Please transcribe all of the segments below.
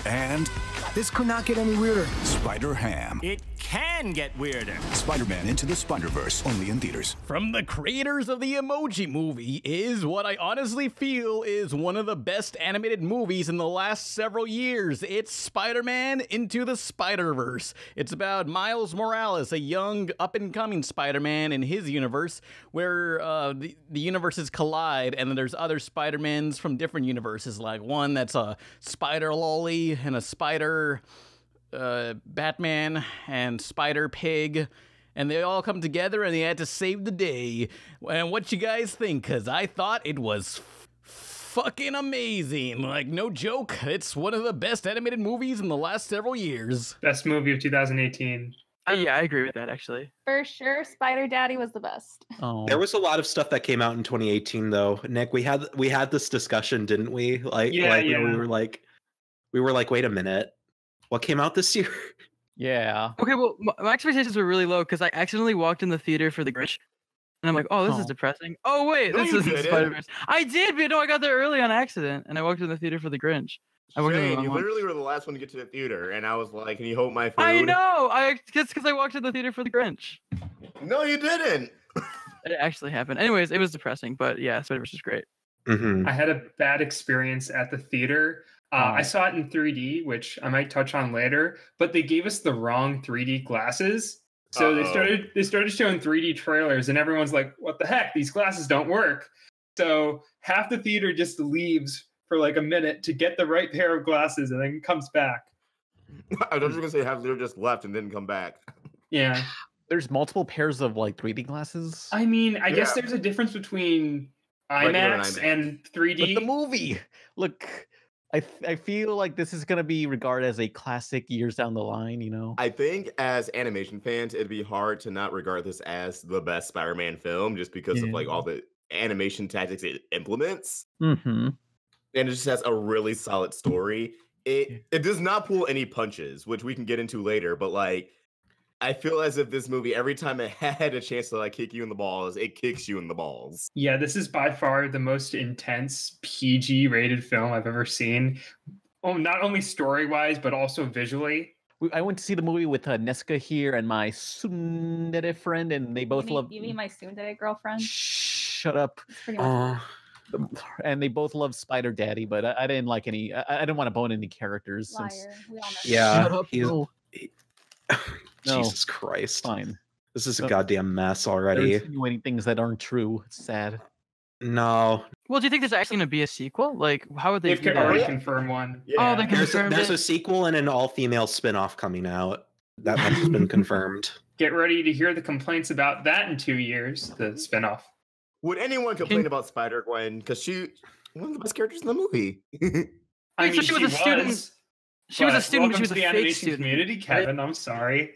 And this could not get any weirder. Spider-Ham. It can get weirder. Spider-Man Into the Spiderverse, only in theaters. From the creators of the Emoji Movie is what I honestly feel is one of the best animated movies in the last several years. It's Spider-Man Into the Spiderverse. It's about Miles Morales, a young up-and-coming Spider-Man in his universe, where the universes collide, and then there's other Spider-Mans from different universes, like one that's a spider lolly and a spider Batman and Spider Pig, and they all come together and they had to save the day. And what you guys think? Because I thought it was fucking amazing. Like, no joke, it's one of the best animated movies in the last several years. Best movie of 2018. Yeah, I agree with that, actually. For sure, Spider Daddy was the best. Oh. There was a lot of stuff that came out in 2018, though. Nick, we had this discussion, didn't we? We were like, wait a minute, what came out this year? Yeah. Okay, well, my expectations were really low because I accidentally walked in the theater for The Grinch. And I'm like, oh, this is depressing. Oh, wait, No, this you is didn't. Spider-Verse. I did, but no, I got there early on accident. And I walked in the theater for The Grinch. I walked in the Shane, wrong you one. literally were the last one to get to the theater, and I was like, can you hold my food? I know! Just because I walked in the theater for The Grinch. No, you didn't! It actually happened. Anyways, it was depressing, but yeah, Spider-Verse is great. I had a bad experience at the theater. I saw it in 3D, which I might touch on later, but they gave us the wrong 3D glasses. So they started showing 3D trailers, and everyone's like, what the heck? These glasses don't work. So half the theater just leaves for like a minute to get the right pair of glasses and then comes back. I was just gonna say half the just left and didn't come back. Yeah. There's multiple pairs of like 3D glasses. I mean, I guess there's a difference between IMAX and 3D. But the movie, look, I feel like this is gonna be regarded as a classic years down the line. You know, I think as animation fans, it'd be hard to not regard this as the best Spider-Man film just because of like all the animation tactics it implements. Mm-hmm. And it just has a really solid story. It does not pull any punches, which we can get into later, but like I feel as if this movie, every time it had a chance to like kick you in the balls, it kicks you in the balls. Yeah, this is by far the most intense PG rated film I've ever seen. Oh, not only story-wise, but also visually. I went to see the movie with Neska here and my tsundere friend, and they both love. You mean my tsundere girlfriend? Shut up. Pretty much. And they both love Spider Daddy, but I didn't like any. I didn't want to bone any characters. Liar. We all know. Yeah, Shut up, no. Jesus Christ. Fine. This is a goddamn mess already. They're insinuating things that aren't true. It's sad. No. Well, do you think there's actually going to be a sequel? Like, how would they They've do that? already confirmed one. Yeah. Oh, they confirmed There's it? a sequel and an all-female spin-off coming out. That much has been confirmed. Get ready to hear the complaints about that in 2 years, the spinoff. Would anyone complain about Spider-Gwen? Because she's one of the best characters in the movie. I mean, So she was a student. She was a student, but she was a the fake animation student. community, Kevin. I'm sorry.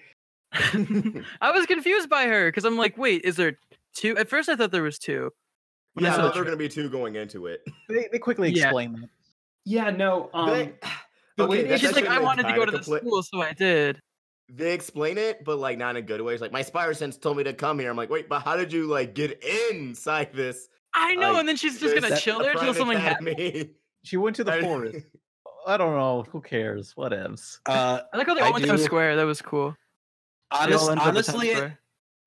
I was confused by her because I'm like, wait, is there two? At first, I thought there was two. When Yeah, I I saw thought the there were going to be two going into it. They quickly explain that. Yeah, no. The way It's just like I wanted to go to the school, so I did. They explain it, but like not in a good way. It's like my spider sense told me to come here. I'm like, wait, but how did you like get inside this? I know, like, and then she's just gonna chill there until something happens. She went to the forest. I don't know. Who cares? Whatevs. I like how they all went Times Square. That was cool. Honestly,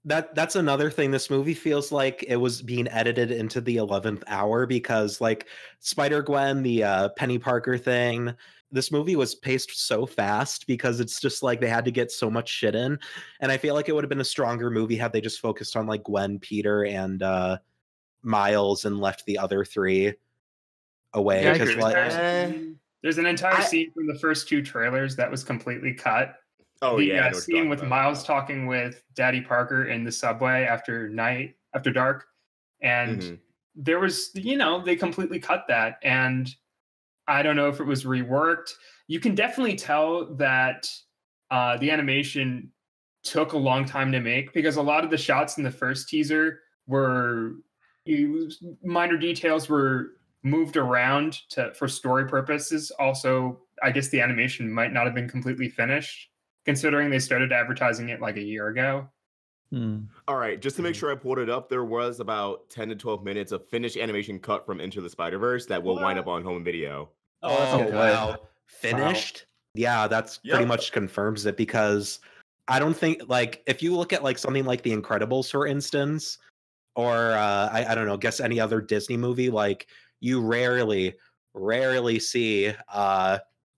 that's another thing. This movie feels like it was being edited into the 11th hour because, like, Spider-Gwen, the Penny Parker thing, this movie was paced so fast because it's just like they had to get so much shit in. And I feel like it would have been a stronger movie had they just focused on like Gwen, Peter, and Miles and left the other three away. Yeah, there's an entire scene from the first two trailers that was completely cut. Oh, the scene with Miles talking with Daddy Parker in the subway after dark, and there was, they completely cut that, and I don't know if it was reworked. You can definitely tell that the animation took a long time to make because a lot of the shots in the first teaser were minor details were moved around for story purposes. Also, I guess the animation might not have been completely finished, considering they started advertising it like a year ago. All right, just to make sure I pulled it up, there was about 10 to 12 minutes of finished animation cut from Into the Spider-Verse that will wind up on home video. Oh, wow. Finished? Yeah, that's pretty much confirms it, because I don't think, like, if you look at like something like The Incredibles, for instance, or I don't know, guess any other Disney movie, like you rarely see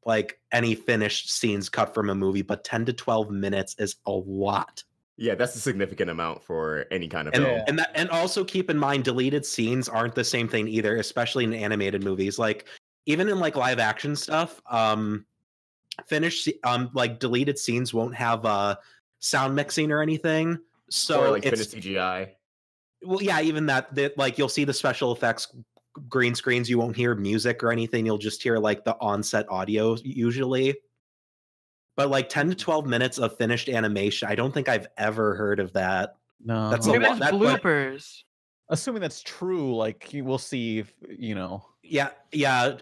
like any finished scenes cut from a movie, but 10 to 12 minutes is a lot. Yeah, that's a significant amount for any kind of film. And also keep in mind, deleted scenes aren't the same thing either, especially in animated movies. Like even in like live action stuff, finished like deleted scenes won't have sound mixing or anything. So or like finished CGI. Well, yeah, even that like you'll see the special effects green screens, you won't hear music or anything. You'll just hear like the on-set audio usually. But like 10 to 12 minutes of finished animation, I don't think I've ever heard of that. No, that's maybe a lot. that's bloopers. Assuming that's true, like you will see, if, you know. Yeah,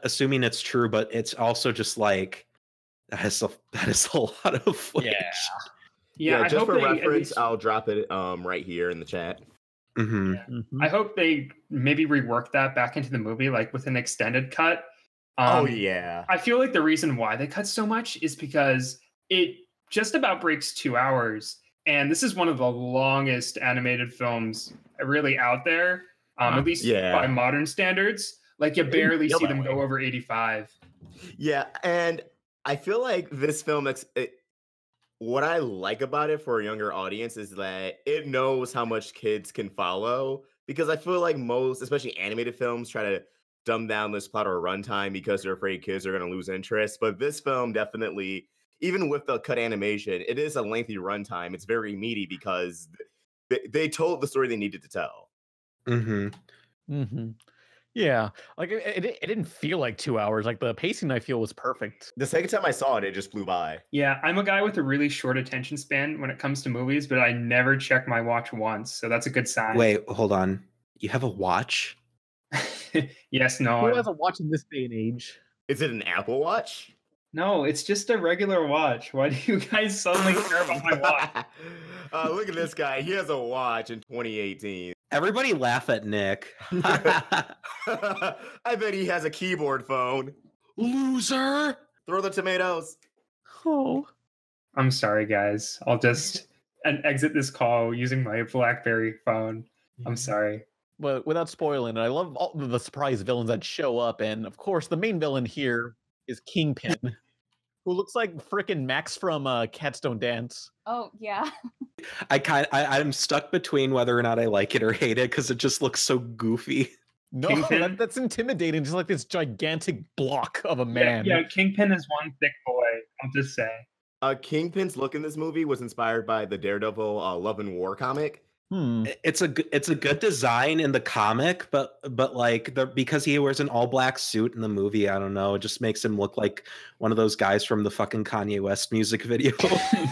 assuming it's true, but it's also just like that is a lot of footage. Yeah. Just for reference, I'll drop it right here in the chat. I hope they maybe rework that back into the movie, like with an extended cut. Oh yeah. I feel like the reason why they cut so much is because it just about breaks 2 hours, and this is one of the longest animated films really out there, at least by modern standards. Like you barely see them go over 85. Yeah, and I feel like this film, what I like about it for a younger audience is that it knows how much kids can follow, because I feel like most, especially animated films, try to dumb down this plot or runtime because they're afraid kids are going to lose interest. But this film definitely, even with the cut animation, it is a lengthy runtime. It's very meaty because they told the story they needed to tell. Yeah, like it didn't feel like 2 hours. Like the pacing, I feel, was perfect. The second time I saw it, it just flew by. Yeah, I'm a guy with a really short attention span when it comes to movies, but I never check my watch once, so that's a good sign. Wait, hold on. You have a watch? Yes, no. Who has a watch in this day and age? Is it an Apple Watch? No, it's just a regular watch. Why do you guys suddenly care about my watch? Look at this guy. He has a watch in 2018. Everybody laugh at Nick. I bet he has a keyboard phone. Loser! Throw the tomatoes. Oh. I'm sorry, guys. I'll just exit this call using my BlackBerry phone. I'm sorry. But without spoiling it, I love all the surprise villains that show up, and of course, the main villain here is Kingpin, who looks like frickin' Max from Cats Don't Dance. Oh yeah. I'm stuck between whether or not I like it or hate it because it just looks so goofy. No, that's intimidating. Just like this gigantic block of a man. Yeah, Kingpin is one thick boy. I'll just say. Kingpin's look in this movie was inspired by the Daredevil Love and War comic. It's a good design in the comic, but like because he wears an all black suit in the movie, I don't know, it just makes him look like one of those guys from the fucking Kanye West music video. It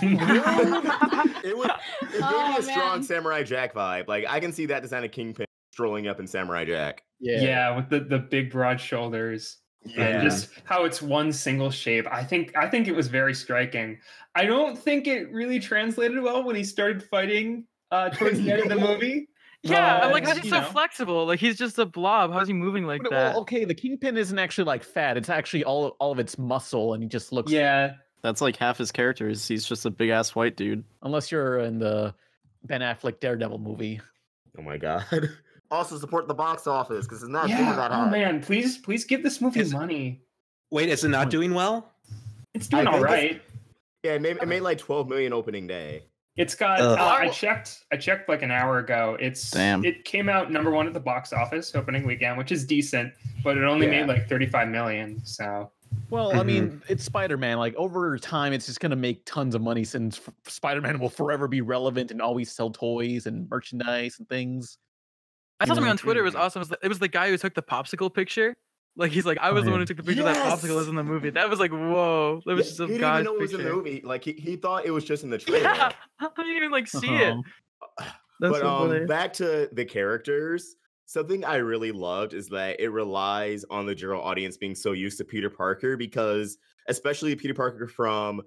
gave me a strong Samurai Jack vibe. Like I can see that design of Kingpin strolling up in Samurai Jack. Yeah, with the big broad shoulders. And just how it's one single shape. I think it was very striking. I don't think it really translated well when he started fighting towards the end of the movie. Yeah, I'm like, how's he so flexible? Like he's just a blob. How's he moving like that? Well, okay, the Kingpin isn't actually like fat. It's actually all of its muscle, and he just looks. Yeah, that's like half his characters. He's just a big ass white dude. Unless you're in the Ben Affleck Daredevil movie. Oh my god. Also support the box office because it's not doing that hard. Oh man, please give this movie money. Wait, is it not doing well? It's doing all right. Yeah, it made like 12 million opening day. It's got. I checked like an hour ago. It came out #1 at the box office opening weekend, which is decent, but it only made like 35 million. So. Well, I mean, it's Spider-Man. Like over time, it's just gonna make tons of money since Spider-Man will forever be relevant and always sell toys and merchandise and things. I saw something on Twitter. It was awesome. It was the guy who took the popsicle picture. Like he's like, I was the one who took the picture of that popsicle was in the movie. That was like, whoa. That was just a guy's picture. He didn't even know it was in the movie. Like he thought it was just in the trailer. Yeah, I didn't even like see it. That's so back to the characters. Something I really loved is that it relies on the general audience being so used to Peter Parker, because especially Peter Parker from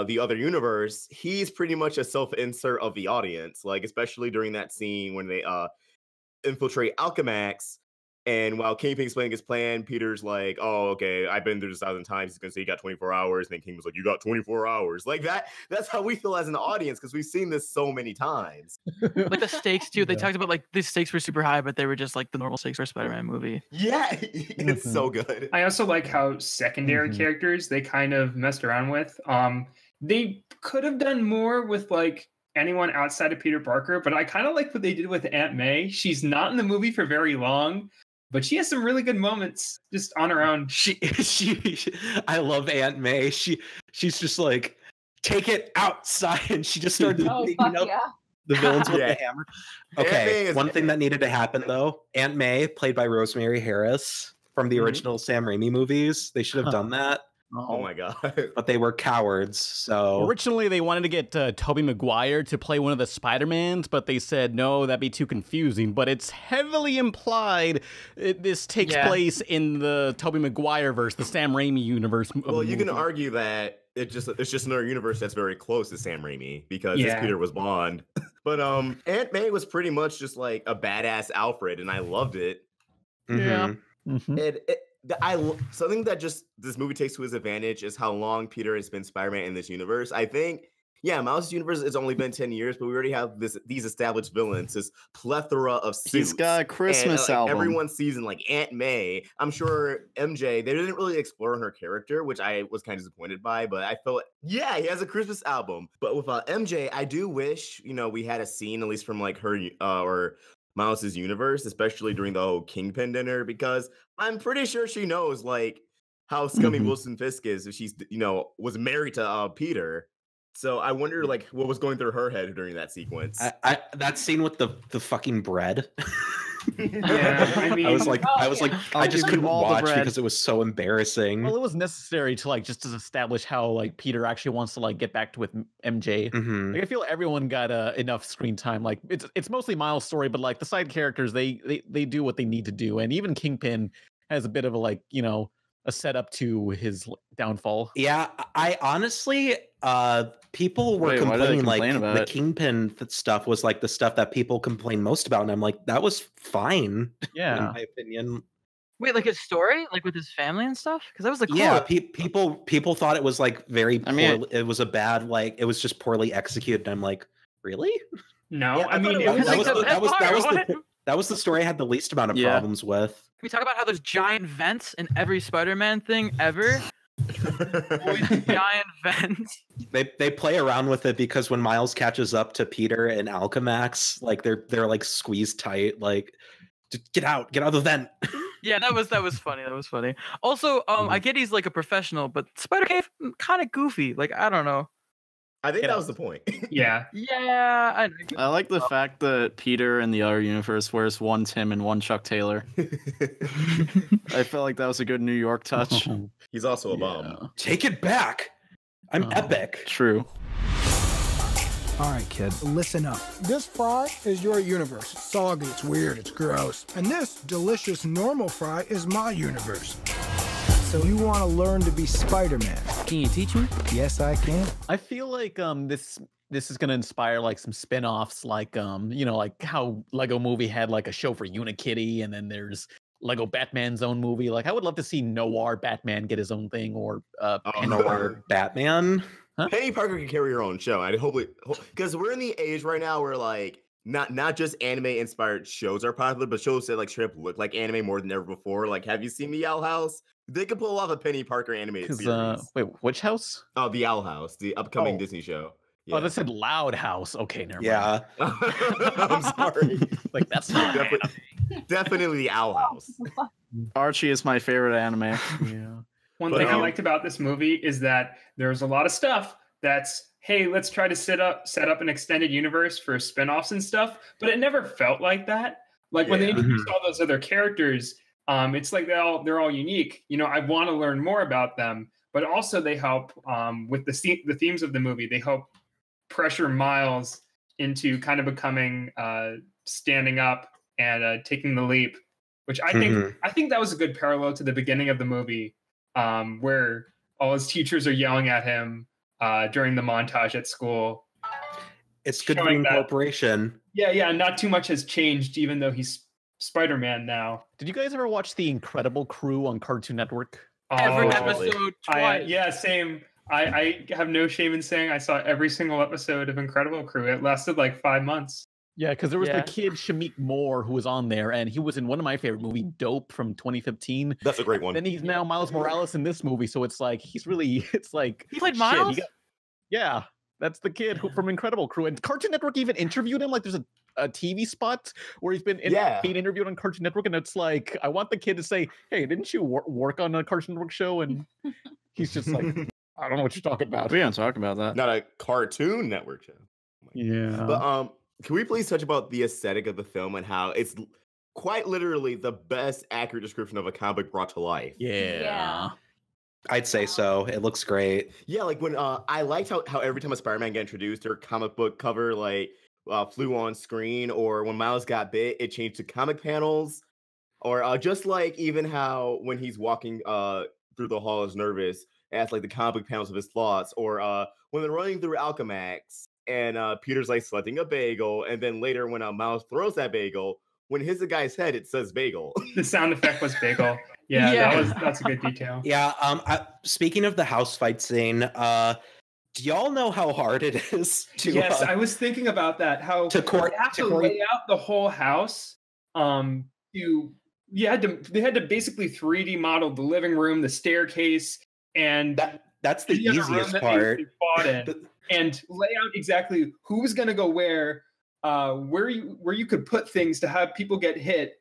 the other universe, he's pretty much a self-insert of the audience. Like especially during that scene when they infiltrate Alchemax. And while Kingpin's explaining his plan, Peter's like, "Oh, okay, I've been through this 1,000 times." He's gonna say you got 24 hours, and then King was like, "You got 24 hours." Like that. That's how we feel as an audience because we've seen this so many times. Like the stakes too. They talked about like the stakes were super high, but they were just like the normal stakes for a Spider-Man movie. Yeah, it's so good. I also like how secondary characters they kind of messed around with. They could have done more with like anyone outside of Peter Parker, but I kind of like what they did with Aunt May. She's not in the movie for very long, but she has some really good moments just on her own. I love Aunt May. She's just like, take it outside, and she just started beating up the villains with the hammer. Okay, one thing that needed to happen though, Aunt May, played by Rosemary Harris from the original Sam Raimi movies. They should have done that. Oh my god! But they were cowards. So originally they wanted to get Tobey Maguire to play one of the Spider-Mans, but they said no, that'd be too confusing. But it's heavily implied this takes place in the Tobey Maguire verse, the Sam Raimi universe. Well, you can argue that it's just another universe that's very close to Sam Raimi because his Peter was Bond. But Aunt May was pretty much just like a badass Alfred, and I loved it. Yeah. Something that just this movie takes to his advantage is how long Peter has been Spider-Man in this universe. I think, Miles' universe has only been 10 years, but we already have these established villains, this plethora of suits. He's got a Christmas album. Everyone sees in like Aunt May. I'm sure MJ, they didn't really explore her character, which I was kind of disappointed by, but I felt, he has a Christmas album. But with MJ, I do wish, we had a scene, at least from like her or Miles's universe, especially during the whole Kingpin dinner, because I'm pretty sure she knows like how scummy Wilson Fisk is if she's was married to Peter. So I wonder like what was going through her head during that sequence. That scene with the fucking bread. I mean, I was like, I just couldn't watch because it was so embarrassing. Well, it was necessary to like just to establish how like Peter actually wants to like get back with MJ. Like I feel everyone got enough screen time. Like it's mostly Miles' story, but like the side characters, they do what they need to do, and even Kingpin has a bit of a like a setup to his downfall. Yeah, I honestly, people were complaining like the Kingpin stuff was like the stuff that people complain most about, and I'm like, that was fine. Yeah, in my opinion. Wait, like his story, like with his family and stuff, because that was like people thought it was like very. It was a bad it was just poorly executed. And I'm like, really? No, I mean that was the story I had the least amount of problems with. Can we talk about how there's giant vents in every Spider-Man thing ever? Always giant vents. They play around with it because when Miles catches up to Peter and Alchemax, like they're like squeezed tight, like get out of the vent. Yeah, that was funny. That was funny. Also, I get he's like a professional, but Spider-Cave kind of goofy. Like I don't know. I think that was the point. Yeah. I like the fact that Peter in the other universe wears one Tim and one Chuck Taylor. I felt like that was a good New York touch. He's also a bum. Take it back. I'm epic. True. All right, kid, listen up. This fry is your universe. It's soggy, it's weird, it's gross. And this delicious normal fry is my universe. So you want to learn to be Spider-Man? Can you teach me? Yes, I can. I feel like this is gonna inspire like some spin-offs, like like how Lego Movie had like a show for Unikitty, and then there's Lego Batman's own movie. Like I would love to see Noir Batman get his own thing, or Noir Batman. Huh? Penny Parker can carry her own show. I hope because we're in the age right now where like not just anime inspired shows are popular, but shows that like straight up look like anime more than ever before. Like, have you seen the Owl House? They could pull off a Penny Parker animated series. Wait, which house? Oh, the Owl House, the upcoming Disney show. Yeah. Oh, that said Loud House. Okay, never mind. Yeah. I'm sorry. Like that's not definitely the Owl House. Archie is my favorite anime. Yeah. One thing I liked about this movie is that there's a lot of stuff that's, hey, let's try to set up an extended universe for spinoffs and stuff, but it never felt like that. Like when they introduced all those other characters, it's like they're all unique. I want to learn more about them, but also they help with the themes of the movie. They help pressure Miles into kind of becoming standing up and taking the leap, which I think that was a good parallel to the beginning of the movie, where all his teachers are yelling at him during the montage at school. It's good for incorporation. Yeah, not too much has changed, even though he's Spider-Man now. Did you guys ever watch The Incredible Crew on Cartoon Network? Every Oh, episode twice. yeah, same. I have no shame in saying I saw every single episode of Incredible Crew. It lasted like 5 months. Yeah, because there was Yeah. the kid Shamik Moore who was on there, and he was in one of my favorite movies, Dope, from 2015. That's a great one. Then he's now Miles Morales in this movie, so it's like he's really, it's like He played shit, Miles? yeah, that's the kid who from Incredible Crew, and Cartoon Network even interviewed him. Like, there's a TV spot where he's been being interviewed on Cartoon Network, and it's like I want the kid to say, "Hey, didn't you work on a Cartoon Network show?" And he's just like, "I don't know what you're talking about." We don't talk about that. Not a Cartoon Network show. Yeah, But can we please touch about the aesthetic of the film and how it's quite literally the best accurate description of a comic brought to life? yeah. I'd say so. It looks great. Yeah, like when I liked how every time a Spider-Man got introduced, their comic book cover like flew on screen, or when Miles got bit, it changed to comic panels, or just like even how when he's walking through the hall is nervous, it has like the comic panels of his thoughts, or when they're running through Alchemax and Peter's like selecting a bagel, and then later when Miles throws that bagel, when it hits the guy's head, it says bagel. The sound effect was bagel. Yeah, that's a good detail. Yeah. Speaking of the house fight scene, do y'all know how hard it is to? Yes, I was thinking about that. How to they have to lay out the whole house. They had to basically 3D model the living room, the staircase, and that's the easiest part. And lay out exactly who's going to go where you could put things to have people get hit.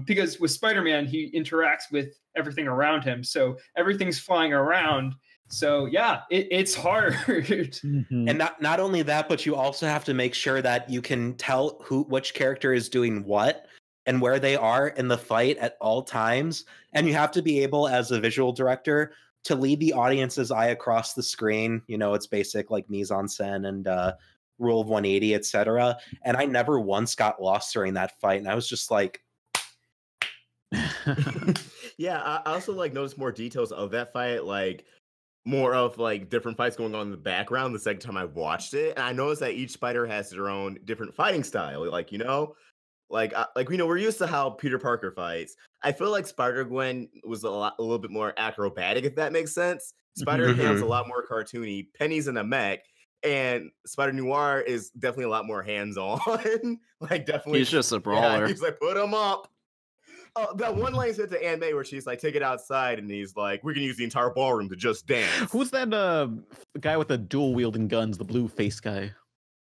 Because with Spider-Man, he interacts with everything around him, so everything's flying around. So yeah, it's hard. Mm-hmm. And not only that, but you also have to make sure that you can tell which character is doing what and where they are in the fight at all times. And you have to be able, as a visual director, to lead the audience's eye across the screen. You know, it's basic like mise-en-scène and rule of 180, etc. And I never once got lost during that fight, and I was just like, yeah, I also like noticed more details of that fight, like more of like different fights going on in the background the second time I watched it. And I noticed that each spider has their own different fighting style. Like, you know, like we're used to how Peter Parker fights. I feel like Spider-Gwen was a little bit more acrobatic, if that makes sense. Spider-Ham's a lot more cartoony. Penny's in a mech. And Spider Noir is definitely a lot more hands-on. Like, definitely. He's just a brawler. Yeah, he's like, put him up. That one line said to Aunt May where she's like, take it outside, and he's like, we can use the entire ballroom to just dance. Who's that guy with the dual wielding guns, the blue face guy?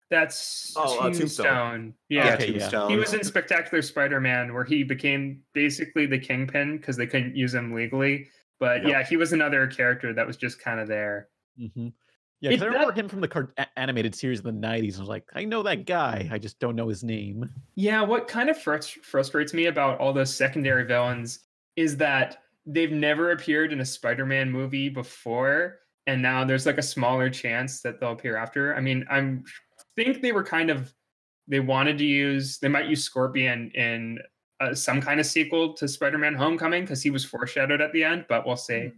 That's Tombstone. Yeah, okay, Tombstone. He was in Spectacular Spider-Man, where he became basically the Kingpin because they couldn't use him legally. But yeah, he was another character that was just kind of there. Mm-hmm. Yeah, because I remember him from the animated series in the 90s. I was like, I know that guy. I just don't know his name. Yeah, what kind of frustrates me about all those secondary villains is that they've never appeared in a Spider-Man movie before, and now there's like a smaller chance that they'll appear after. I mean, think they might use Scorpion in some kind of sequel to Spider-Man Homecoming because he was foreshadowed at the end, but we'll see.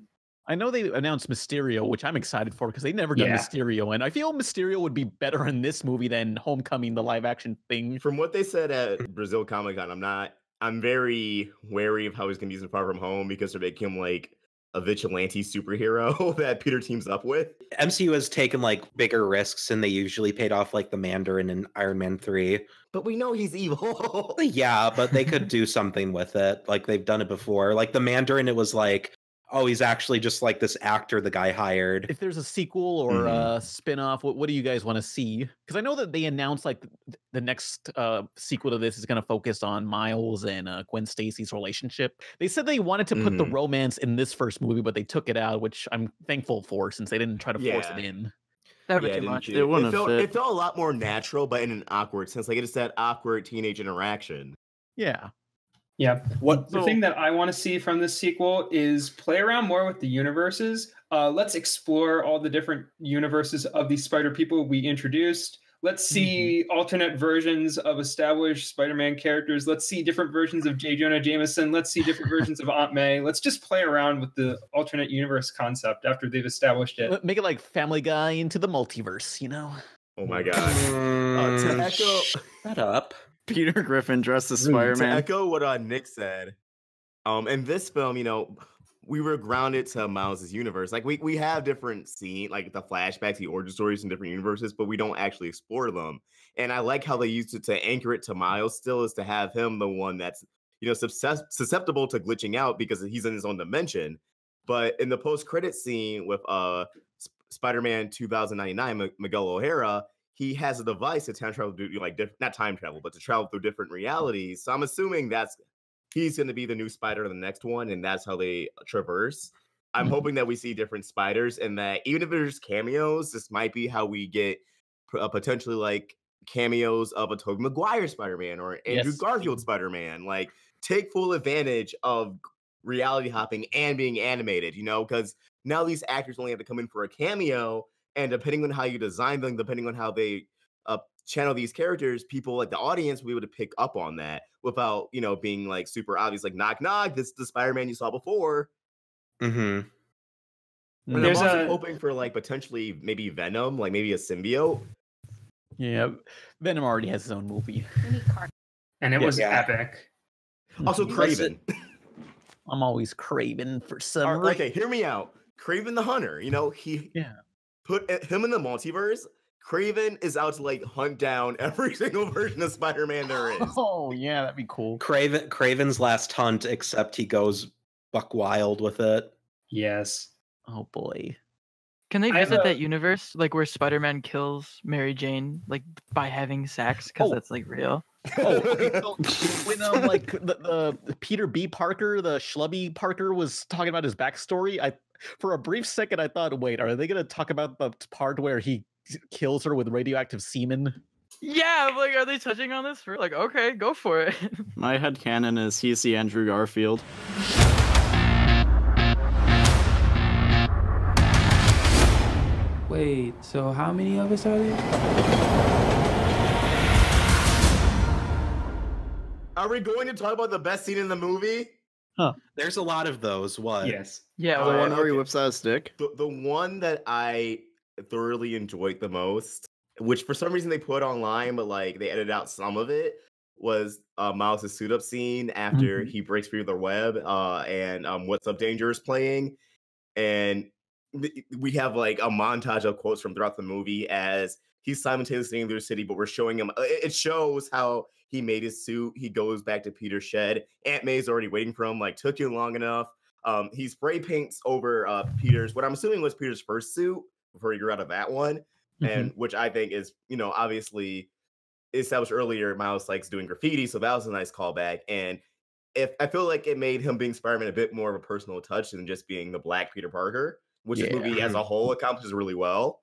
I know they announced Mysterio, which I'm excited for because they never done Mysterio, and I feel Mysterio would be better in this movie than Homecoming, the live action thing. From what they said at Brazil Comic Con, I'm very wary of how he's going to use it Far From Home because they're making him like a vigilante superhero that Peter teams up with. MCU has taken like bigger risks than they usually paid off, like the Mandarin in Iron Man 3. But we know he's evil. Yeah, but they could do something with it. Like they've done it before. Like the Mandarin, it was like, oh, he's actually just like this actor the guy hired. If there's a sequel or a spin-off, what do you guys want to see? Because I know that they announced like the next sequel to this is going to focus on Miles and Gwen Stacy's relationship. They said they wanted to put the romance in this first movie, but they took it out, which I'm thankful for since they didn't try to force it in. That would be too much. It felt a lot more natural, but in an awkward sense. Like it's that awkward teenage interaction. Yeah. Yeah. The thing that I want to see from this sequel is play around more with the universes. Let's explore all the different universes of these Spider people we introduced. Let's see alternate versions of established Spider-Man characters. Let's see different versions of J. Jonah Jameson. Let's see different versions of Aunt May. Let's just play around with the alternate universe concept after they've established it. Make it like Family Guy into the multiverse, you know? Oh my God. To echo that up. Peter Griffin dressed as To Spider-Man. echo what Nick said, in this film, we were grounded to Miles' universe. Like we have different scenes, like the flashbacks, the origin stories in different universes, but we don't actually explore them. And I like how they used it to anchor it to Miles still, is to have him the one that's susceptible to glitching out because he's in his own dimension. But in the post-credit scene with Spider-Man 2099, Miguel O'Hara, he has a device to time travel, not time travel, but to travel through different realities. So I'm assuming he's going to be the new Spider in the next one, and that's how they traverse. I'm hoping that we see different spiders, and that even if there's cameos, this might be how we get potentially like cameos of a Tobey Maguire Spider-Man or Andrew Garfield Spider-Man. Like, take full advantage of reality hopping and being animated, because now these actors only have to come in for a cameo, and depending on how you design them, depending on how they channel these characters, people like the audience will be able to pick up on that without, being like super obvious, like knock knock, this is the Spider-Man you saw before. Mm-hmm. And I'm also hoping for like potentially maybe Venom, like maybe a symbiote. Yeah, Venom already has his own movie. And it was epic. Also, Kraven. I'm always craving for some. Okay, hear me out. Kraven the Hunter, he put him in the multiverse. Kraven is out to like hunt down every single version of Spider-Man there is. Oh yeah, that'd be cool. Kraven's last hunt, except he goes buck wild with it. Yes. Oh boy. Can they visit that universe, like where Spider-Man kills Mary Jane, like by having sex? Because that's like real. Oh, okay. So when like the Peter B. Parker, the Schlubby Parker, was talking about his backstory, for a brief second I thought, wait, are they gonna talk about the part where he kills her with radioactive semen? Yeah, like, are they touching on this? Like, okay, go for it. My headcanon is he's the Andrew Garfield. Wait, so how many of us are there? Are we going to talk about the best scene in the movie? Huh. There's a lot of those. What? Yes. Yeah. The one where he whips out his dick. The one that I thoroughly enjoyed the most, which for some reason they put online, but like they edited out some of it, was Miles' suit up scene after he breaks through the web and What's Up Danger is playing. And we have like a montage of quotes from throughout the movie as he's simultaneously in their city, but we're showing him, it shows how he made his suit. He goes back to Peter's shed. Aunt May's already waiting for him, like, took you long enough. He spray paints over Peter's, what I'm assuming was Peter's first suit before he grew out of that one. And which I think is, obviously established earlier, Miles likes doing graffiti, so that was a nice callback. And I feel like it made him being Spider-Man a bit more of a personal touch than just being the Black Peter Parker, which this movie as a whole accomplishes really well.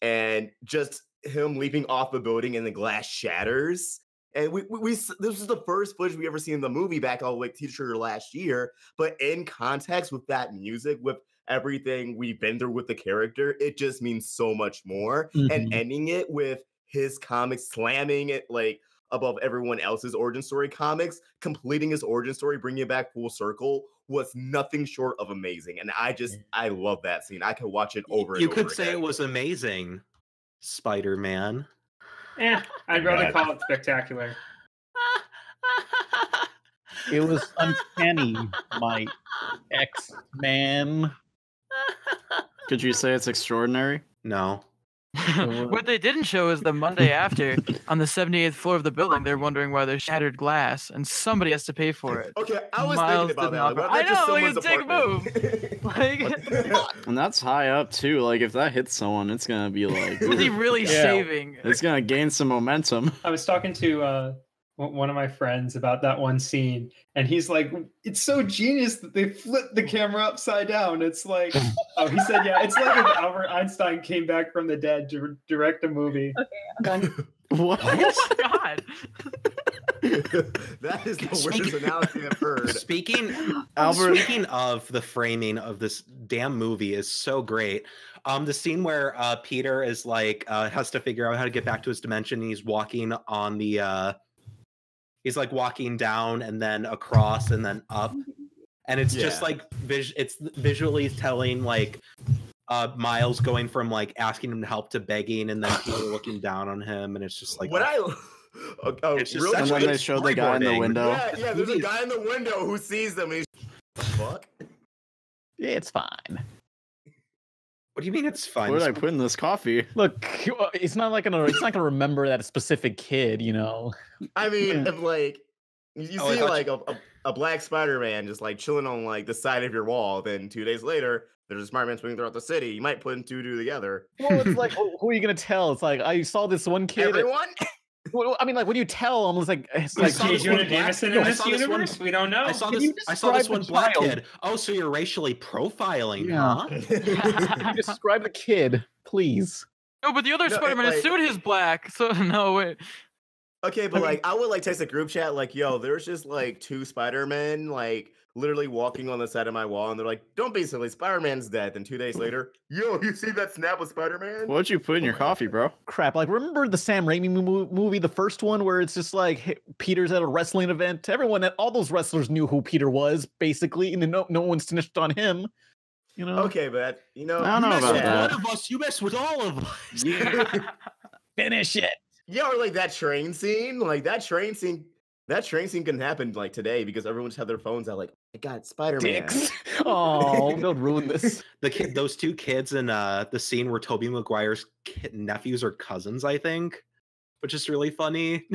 And just him leaping off the building and the glass shatters. And this is the first footage we ever seen in the movie back all the way to Teacher last year. But in context with that music, with everything we've been through with the character, it just means so much more. And ending it with his comics slamming it like above everyone else's origin story comics, completing his origin story, bringing it back full circle, was nothing short of amazing. And I love that scene. I could watch it over and over. You could say it was amazing, Spider-Man. Yeah, I'd rather call it spectacular. It was uncanny, my X-Man. Could you say it's extraordinary? No. What they didn't show is the Monday after, on the 78th floor of the building, they're wondering why there's shattered glass, and somebody has to pay for it. Okay, I was Miles thinking about that. I know, like, it's a big move. Like, and that's high up too. Like, if that hits someone, it's gonna be like, was he really saving? It's gonna gain some momentum. I was talking to one of my friends about that one scene, and he's like, it's so genius that they flipped the camera upside down. It's like, he said, yeah, it's like if Albert Einstein came back from the dead to direct a movie. Okay, I'm done. What? Oh my god. That is the weirdest analogy I've heard. Speaking of the framing of this damn movie is so great. The scene where Peter is like has to figure out how to get back to his dimension. And he's walking on the he's like walking down and then across and then up, and it's just like it's visually telling like Miles going from like asking him to help to begging, and then Peter looking down on him, and it's just like It's just real such And then good they showed the guy in the storyboarding. window. yeah, there's a guy in the window who sees them. And he's fuck. It's fine. What do you mean it's fine? What did I put in this coffee? Look, it's not gonna remember that specific kid, you know. I mean, if like you Oh, I see thought like a black Spider-Man just like chilling on like the side of your wall, then 2 days later there's a Spider-Man swinging throughout the city. You might put 2 together. Well, it's like, who are you gonna tell? It's like I saw this one kid. Everyone. Well, I mean, like when you tell them, it's like Is J. Jonah Jameson in this universe? We don't know. I saw Can this. you I saw this describe one the black child? kid. Oh, so you're racially profiling, Yeah. huh? Describe the kid, please. No, but the other No, Spider-Man like- is suit is black. So no wait. Okay, but like I would like text a group chat like, yo, there's just like 2 Spider-Men like literally walking on the side of my wall, and they're like, don't be silly, Spider-Man's dead. Then 2 days later, yo, you see that snap with Spider-Man? What'd you put in your coffee, bro? Crap, like remember the Sam Raimi movie, the first one, where it's just like hey, Peter's at a wrestling event. All those wrestlers knew who Peter was, basically, and no one snitched on him. You know? Okay, but you know, I don't know you about messed that. One of us, you mess with all of us. Finish it. Yeah, or like that train scene, that train scene can happen like today because everyone just have their phones out like, I got Spider-Man. Dicks. Oh, don't ruin this. Those 2 kids in the scene where Tobey Maguire's nephews are cousins, I think, which is really funny.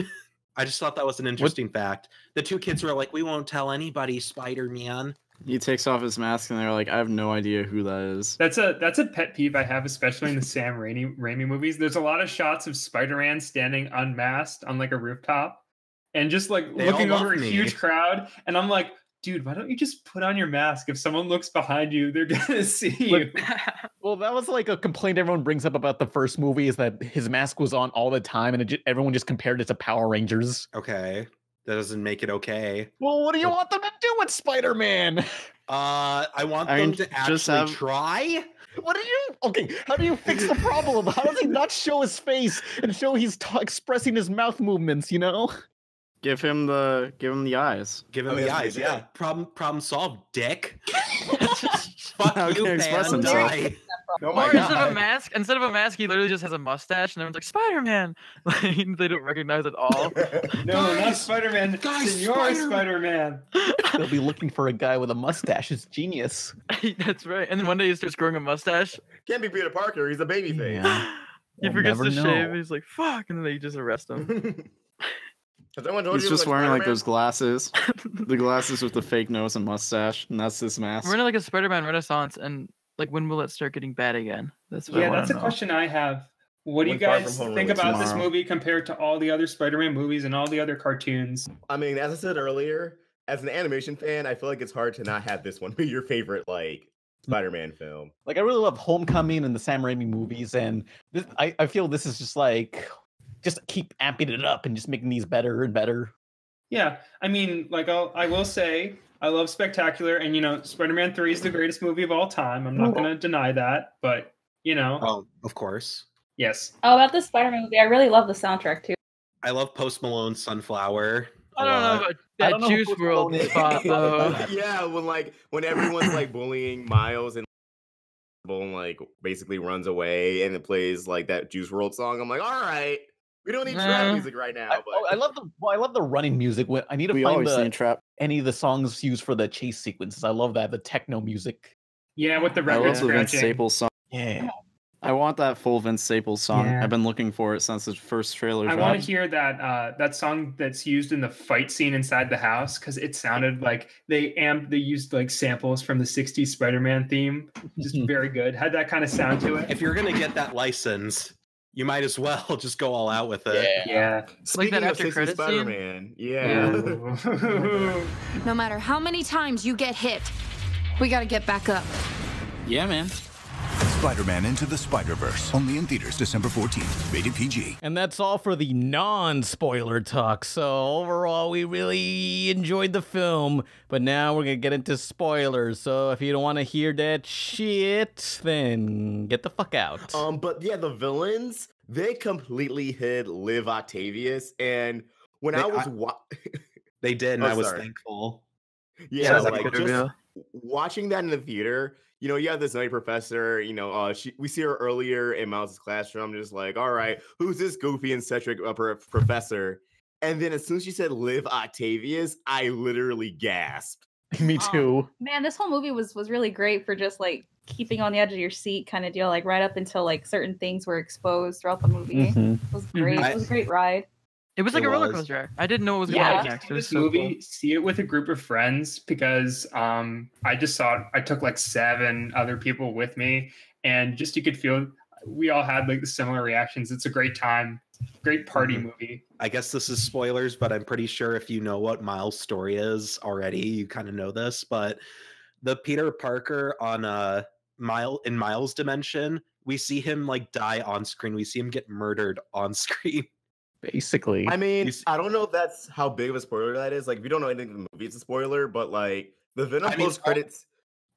I just thought that was an interesting fact. The 2 kids were like, we won't tell anybody, Spider-Man. He takes off his mask and they're like, I have no idea who that is. That's a pet peeve I have, especially in the Sam Raimi movies. There's a lot of shots of Spider-Man standing unmasked on like a rooftop and just like They all looking over a love me. huge crowd. And I'm like, dude, why don't you just put on your mask? If someone looks behind you, they're gonna see you. Well, that was like a complaint everyone brings up about the first movie, is that his mask was on all the time, and everyone just compared it to Power Rangers. Okay. That doesn't make it okay. Well, what do you want them to do with Spider-Man? I want I them mean, to just actually have- try. What do you? Okay, how do you fix the problem? How does he not show his face and show he's expressing his mouth movements? You know? Give him the eyes. Give him I mean, the that's what eyes. they Yeah. Problem solved, dick. Fuck How you, can he express man. himself? Die. Oh Or my instead of a mask, he literally just has a mustache, and everyone's like Spider-Man. Like they don't recognize it all. No, not Guys, Spider-Man. guys, Senor Spider-Man. Spider-Man. They'll be looking for a guy with a mustache. It's genius. That's right. And then one day he starts growing a mustache. Can't be Peter Parker, he's a baby face. Yeah. He We'll forgets to never shave. know. He's like, "Fuck!" And then they just arrest him. Has anyone told He's you just like wearing like Spider-Man? those glasses. The glasses with the fake nose and mustache, and that's his mask. We're in like a Spider-Man renaissance, and like when will it start getting bad again? That's what I Yeah, wanna that's a know. question I have. What do you When Far guys From Home think releases about this tomorrow. movie compared to all the other Spider-Man movies and all the other cartoons? I mean, as I said earlier, as an animation fan, I feel like it's hard to not have this one be your favorite like Spider-Man film. Like I really love Homecoming and the Sam Raimi movies, and this, I feel this is just like just keep amping it up and just making these better and better. Yeah, I mean, like I will say, I love Spectacular, and you know, Spider-Man 3 is the greatest movie of all time. I'm not gonna deny that, but you know, Oh, of course. yes. Oh, about this Spider-Man movie, I really love the soundtrack too. I love Post Malone's Sunflower. I don't know about I that don't know who Juice Post World Malone is. spot though. Yeah, when everyone's like bullying Miles and like basically runs away and it plays like that Juice WRLD song, I'm like, all right, we don't need trap Nah. music right now. I love the running music. I need to We find always need trap. any of the songs used for the chase sequences. I love that, the techno music. Yeah, with the I record love the Vince scratching. Staples song. Yeah. I want that full Vince Staples song. Yeah. I've been looking for it since the first trailer I dropped. want to hear that song that's used in the fight scene inside the house because it sounded like they used like samples from the '60s Spider-Man theme. Just very good. Had that kind of sound to it. If you're gonna get that license, you might as well just go all out with it. Yeah. Speaking that of after 60s credits scene? Spider-Man, yeah. No matter how many times you get hit, we gotta get back up. Yeah, man. Spider-Man Into the Spider-Verse. Only in theaters December 14th. Rated PG. And that's all for the non-spoiler talk. So overall, we really enjoyed the film, but now we're gonna get into spoilers. So if you don't want to hear that shit, then get the fuck out. But yeah, the villains, they completely hid Liv Octavius, and when I was They did, and Oh, I was sorry. thankful. yeah, that's a like good just reveal. watching that in the theater, you know, you have this night professor, you know, we see her earlier in Miles' classroom. I'm just like, all right, who's this goofy and eccentric professor? And then as soon as she said Liv Octavius, I literally gasped. Me too. Man, this whole movie was really great for just like keeping on the edge of your seat kind of deal, like right up until like certain things were exposed throughout the movie. It was great. It was a great ride. It was like a roller coaster. I didn't know it was going to happen next. It was this movie, see it with a group of friends because I took like 7 other people with me, and just you could feel we all had like similar reactions. It's a great time, great party movie. I guess this is spoilers, but I'm pretty sure if you know what Miles' story is already, you kind of know this. But the Peter Parker on in Miles' dimension, we see him like die on screen. We see him get murdered on screen. Basically. I mean, I don't know if that's how big of a spoiler that is. Like, if you don't know anything from the movie, it's a spoiler, but like the Venom post credits.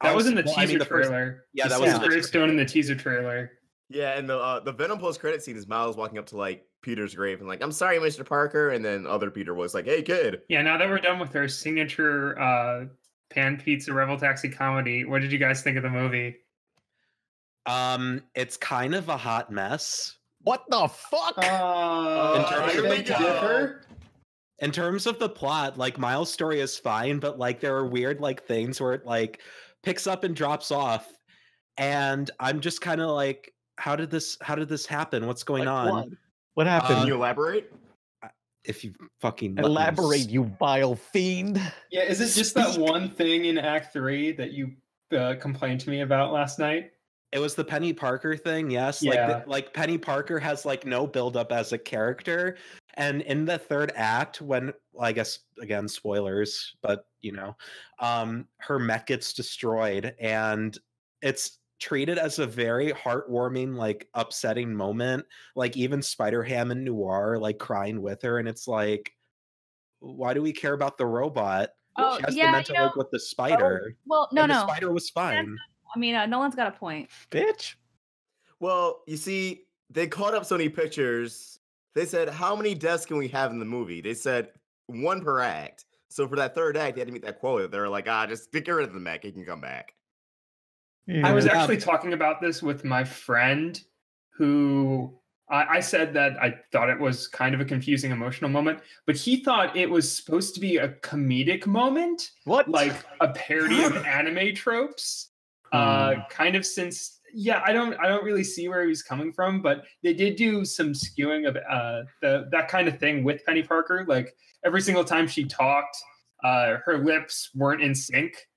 That was in the teaser trailer. Yeah, that was in the gravestone in the teaser trailer. Yeah, and the Venom post credit scene is Miles walking up to like Peter's grave and like, "I'm sorry, Mr. Parker," and then other Peter was like, "Hey, kid." Yeah, now that we're done with our signature pan pizza RebelTaxi comedy, what did you guys think of the movie? It's kind of a hot mess. What the fuck? In terms of the plot, like Miles' story is fine, but like there are weird like things where it like picks up and drops off, and I'm just kind of like, how did this happen? What's going on? What happened? Can you elaborate? If you fucking elaborate, you vile fiend. Yeah, is it just that one thing in Act 3 that you complained to me about last night? It was the Penny Parker thing, yes. Yeah. Like Penny Parker has like no buildup as a character, and in the third act, when I guess again spoilers, but you know, her mech gets destroyed, and it's treated as a very heartwarming, like upsetting moment. Like even Spider-Ham and Noir like crying with her, and it's like, why do we care about the robot? Oh, she has yeah, the mental link with the spider. Well, no. The spider was fine. I mean, Nolan's got a point. Bitch. Well, you see, they called up Sony Pictures. They said, how many deaths can we have in the movie? They said 1 per act. So for that third act, they had to meet that quota. They were like, just get rid of the mech. He can come back. I was actually talking about this with my friend who I said that I thought it was kind of a confusing emotional moment, but he thought it was supposed to be a comedic moment. What? Like a parody of anime tropes. Kind of since, yeah, I don't really see where he was coming from, but they did do some skewing of that kind of thing with Penny Parker. Like every single time she talked, her lips weren't in sync.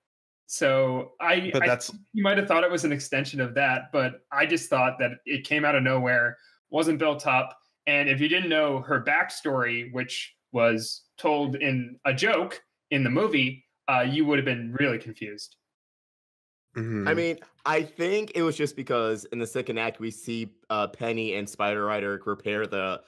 So you might have thought it was an extension of that, but I just thought that it came out of nowhere, wasn't built up. And if you didn't know her backstory, which was told in a joke in the movie, you would have been really confused. I mean, I think it was just because in the second act we see Penny and Spider Rider repair the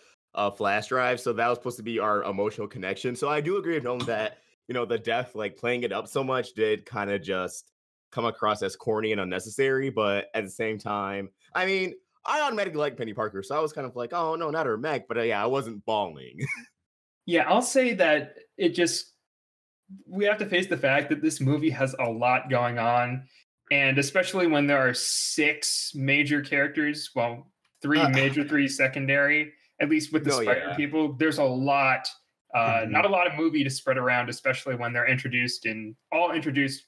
flash drive, so that was supposed to be our emotional connection. So I do agree with Nolan that, you know, the death, like playing it up so much, did kind of just come across as corny and unnecessary. But at the same time, I mean, I automatically like Penny Parker, so I was kind of like, oh no, not her mech, but yeah, I wasn't bawling. Yeah, I'll say that we have to face the fact that this movie has a lot going on. And especially when there are 6 major characters, well, 3 major, 3 secondary, at least with the Spider people, there's a lot, not a lot of movie to spread around, especially when they're introduced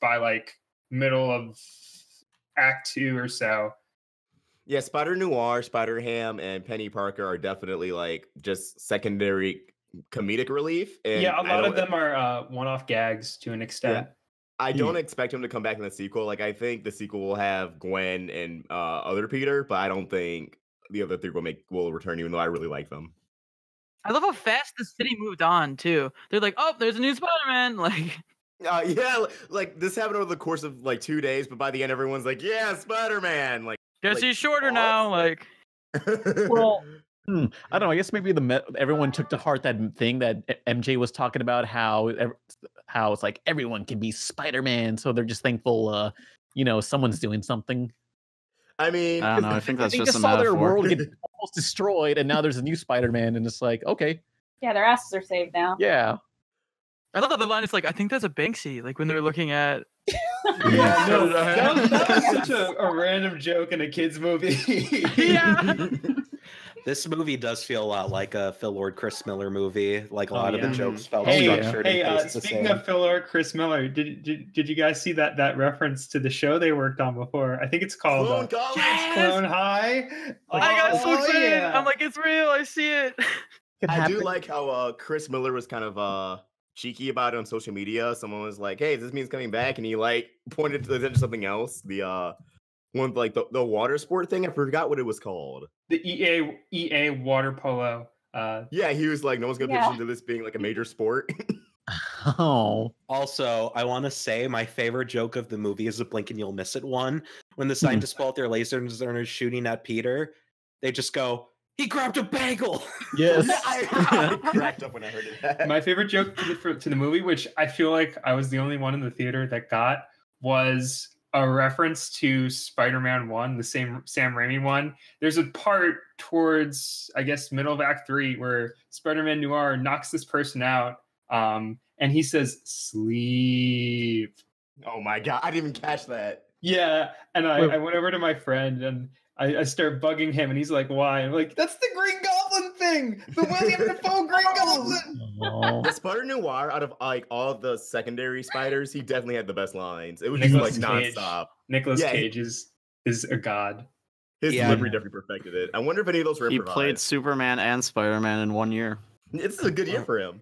by like middle of Act 2 or so. Yeah, Spider Noir, Spider-Ham, and Penny Parker are definitely like just secondary comedic relief. And yeah, a lot of them are one-off gags to an extent. Yeah. I don't expect him to come back in the sequel. Like, I think the sequel will have Gwen and other Peter, but I don't think the other 3 will return, even though I really like them. I love how fast the city moved on too. They're like, "Oh, there's a new Spider-Man!" Like, yeah, like this happened over the course of like 2 days, but by the end, everyone's like, "Yeah, Spider-Man!" Like, guess he's shorter now. Like, well, I don't know. I guess maybe everyone took to heart that thing that MJ was talking about, how it's like everyone can be Spider-Man, so they're just thankful, you know, someone's doing something. I mean, I don't know. I think that's they just a saw metaphor. their world get almost destroyed, and now there's a new Spider-Man, and it's like, okay, yeah, their asses are saved now. Yeah. I love that the line is like, I think that's a Banksy. Like when they're looking at Yeah, no, that was such a random joke in a kids movie. Yeah. This movie does feel a lot like a Phil Lord, Chris Miller movie. Like a lot of the jokes felt Hey, structured and paced the speaking same. of Phil Lord, Chris Miller, did you guys see that reference to the show they worked on before? I think it's called Clone College. Clone High. I got so excited. Yeah. I'm like, it's real. I see it. I do like how Chris Miller was kind of cheeky about it on social media. Someone was like, "Hey, this means coming back," and he like pointed to something else. The one like the water sport thing. I forgot what it was called. The EA water polo. Yeah, he was like, "No one's gonna pitch into this being like a major sport." Oh. Also, I want to say my favorite joke of the movie is the blink and you'll miss it one. When the scientists pull out their lasers and are shooting at Peter, they just go, "He grabbed a bagel." Yes. I cracked up when I heard it. My favorite joke to the movie, which I feel like I was the only one in the theater that got, was a reference to Spider-Man 1, the same Sam Raimi one. There's a part towards, I guess, middle of Act 3 where Spider-Man Noir knocks this person out, and he says, "Sleep." Oh my god, I didn't even catch that. Yeah, and I went over to my friend and I started bugging him, and he's like, "Why?" I'm like, "That's the Green Goblin thing, the William Dafoe Green Goblin." The Spider Noir, out of like all of the secondary spiders, he definitely had the best lines. It was Nicolas just like Cage. nonstop. Nicolas Yeah, Cage is a god. His delivery definitely perfected it. I wonder if any of those were He improvised. played Superman and Spider-Man in 1 year. It's a good year for him.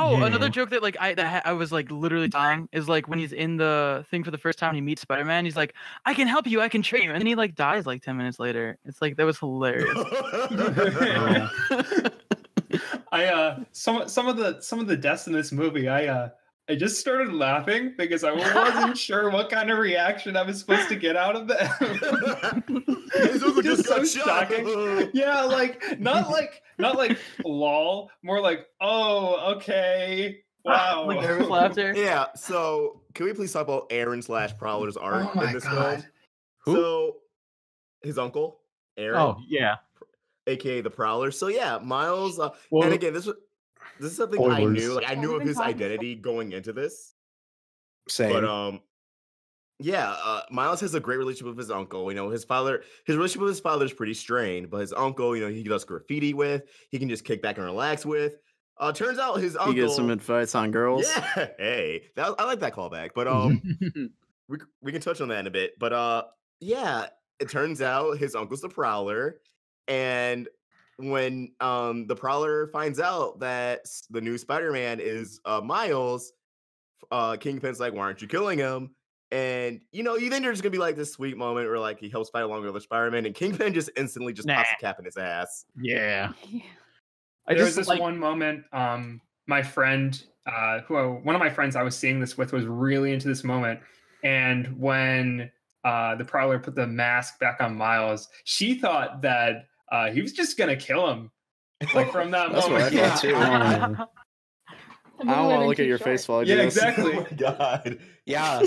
Oh, another joke that like I was like literally dying is like when he's in the thing for the first time and he meets Spider-Man, he's like, "I can help you, I can train you," and then he like dies like 10 minutes later. It's like that was hilarious. Some of the deaths in this movie, I just started laughing because I wasn't sure what kind of reaction I was supposed to get out of them. Just so shocking. Yeah, like not like lol, more like, oh, okay, wow. Like nervous laughter. Yeah, so can we please talk about Aaron / Prowler's art in this film? Who? So his uncle, Aaron. Oh, yeah. AKA the Prowler. So yeah, Miles, and again, this is something I knew. Like I knew of his identity going into this. Same. But yeah, Miles has a great relationship with his uncle. You know, his relationship with his father is pretty strained, but his uncle, you know, he does graffiti with, he can just kick back and relax with. Turns out his uncle, He gives some advice on girls. Yeah, hey, I like that callback. But we can touch on that in a bit. But yeah, it turns out his uncle's the Prowler, and when the Prowler finds out that the new Spider-Man is Miles, Kingpin's like, "Why aren't you killing him?" And you know, you think there's gonna be like this sweet moment where like he helps fight along with other Spider-Man, and Kingpin just instantly just pops a cap in his ass. Yeah. There was this one moment. My friend, one of my friends I was seeing this with, was really into this moment, and when the Prowler put the mask back on Miles, she thought that he was just gonna kill him. Like from that That's moment. what I thought too. I don't want to look at your face while I do this. Exactly. Oh my god. Yeah.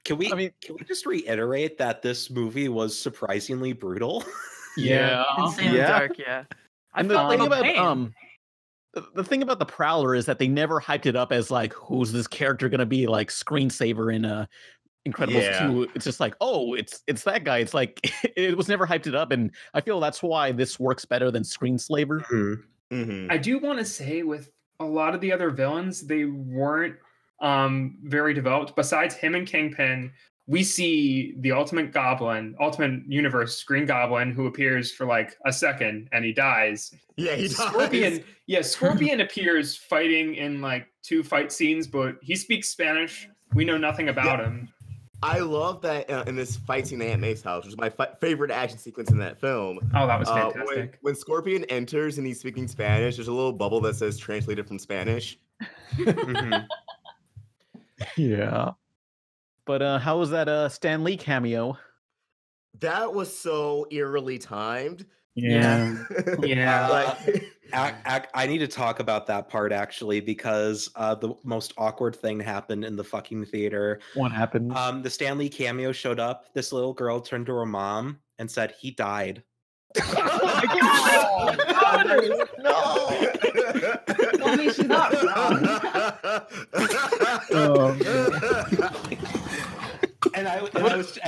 Can we just reiterate that this movie was surprisingly brutal? Yeah. Insanely dark, yeah. And the thing about the thing about the Prowler is that they never hyped it up as like, who's this character gonna be, like Screensaver in Incredibles 2. It's just like, oh, it's that guy. It's like it was never hyped it up, and I feel that's why this works better than Screenslaver. I do want to say with a lot of the other villains, they weren't very developed. Besides him and Kingpin, we see the Ultimate Universe Green Goblin, who appears for like a second and he dies. Yeah, he Scorpion. Yeah, Scorpion appears fighting in like 2 fight scenes, but he speaks Spanish. We know nothing about him. I love that in this fight scene at Aunt May's house, which is my favorite action sequence in that film. Oh, that was fantastic. When Scorpion enters and he's speaking Spanish, there's a little bubble that says translated from Spanish. Yeah. But how was that Stan Lee cameo? That was so eerily timed. Yeah. Yeah. I need to talk about that part actually, because the most awkward thing happened in the fucking theater. What happened? The Stan Lee cameo showed up. This little girl turned to her mom and said, "He died." Oh, no. Tell me she's not wrong. And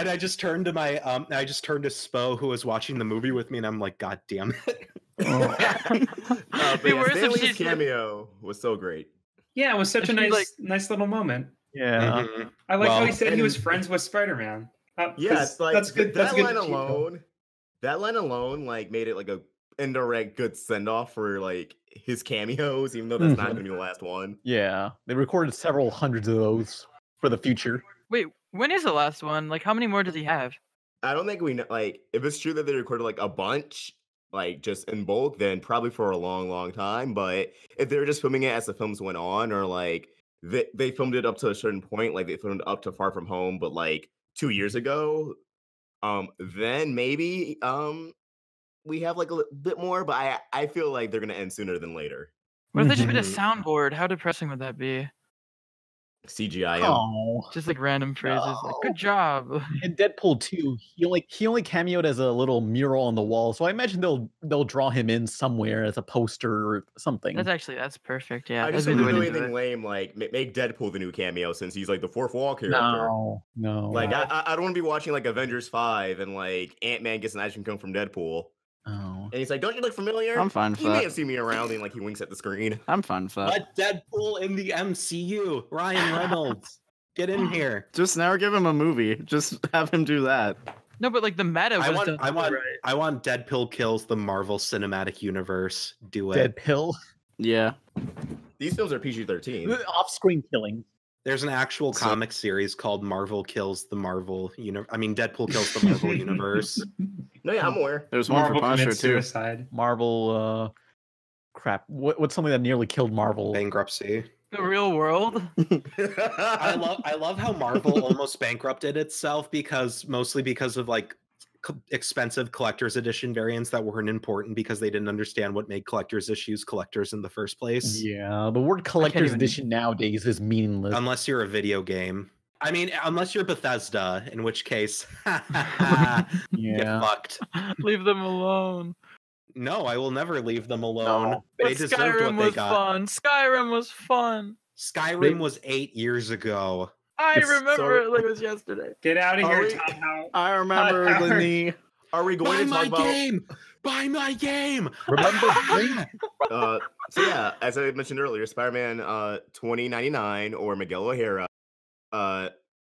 I just turned to my I just turned to Spo, who was watching the movie with me, and I'm like, God damn it. But yeah, Stanley's cameo was so great. Yeah, it was such a nice little moment. Yeah. I like how he said he was friends with Spider-Man. Yeah, it's like that's good. That's that good line to keep alone. That line alone, like, made it like a indirect good send off for like his cameos, even though that's not gonna be the last one. Yeah, they recorded several hundreds of those for the future. Wait, when is the last one? Like, how many more does he have? I don't think we know. Like, if it's true that they recorded like a bunch, like just in bulk, then probably for a long time. But if they're just filming it as the films went on, or like they filmed it up to a certain point, like they filmed up to Far From Home, but like 2 years ago, then maybe we have like a bit more. But I feel like they're gonna end sooner than later. What if they just made a soundboard? How depressing would that be? CGI. Oh, just like random phrases, like "good job." In Deadpool 2, he only cameoed as a little mural on the wall, so I imagine they'll draw him in somewhere as a poster or something. That's perfect. Yeah, I just don't do anything lame like make Deadpool the new cameo, since he's like the fourth wall character. No. Like I don't want to be watching like Avengers 5 and like Ant-Man gets an action come from Deadpool. Oh. And he's like, "Don't you look familiar?" I'm fine for You that. may have seen me around, and like he winks at the screen. I'm fine for that. Let Deadpool in the MCU. Ryan Reynolds, get in here. Just never give him a movie. Just have him do that. No, but like the meta. I want Deadpool kills the Marvel Cinematic Universe. Do it. Deadpool. Yeah. These films are PG-13. Off-screen killing. There's an actual comic series called Marvel Kills the Marvel Universe. I mean, Deadpool Kills the Marvel Universe. No, yeah, I'm aware. There's one Marvel for Punisher commits too. suicide. Marvel, crap. What's something that nearly killed Marvel? Bankruptcy. The real world. I love how Marvel almost bankrupted itself mostly because of like expensive collector's edition variants that weren't important because they didn't understand what made collector's issues collectors in the first place. Yeah, the word collector's edition nowadays is meaningless. Unless you're a video game. I mean, unless you're Bethesda, in which case, get fucked. Leave them alone. No, I will never leave them alone. No. They But deserved Skyrim what they was got. fun. Skyrim was fun. Skyrim was 8 years ago. I remember it like it was yesterday. Get out of here, we- Tom Howard. I remember Howard. Lenny. Are we going Buy to talk my about? game! Buy my game! Remember? So yeah, as I mentioned earlier, Spider-Man 2099 or Miguel O'Hara,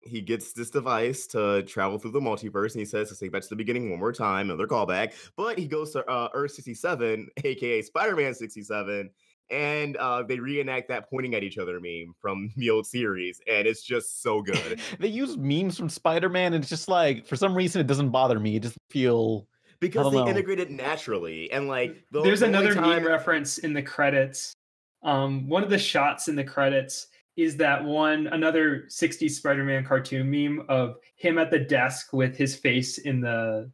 he gets this device to travel through the multiverse, and he says, "Let's take back to the beginning one more time." Another callback, but he goes to Earth 67, aka Spider-Man 67, and they reenact that pointing at each other meme from the old series, and it's just so good. They use memes from Spider-Man, and it's just like, for some reason, it doesn't bother me. It just feel... Because they integrate it naturally, and like There's the another only meme reference in the credits. One of the shots in the credits is that another 60s Spider-Man cartoon meme of him at the desk with his face in the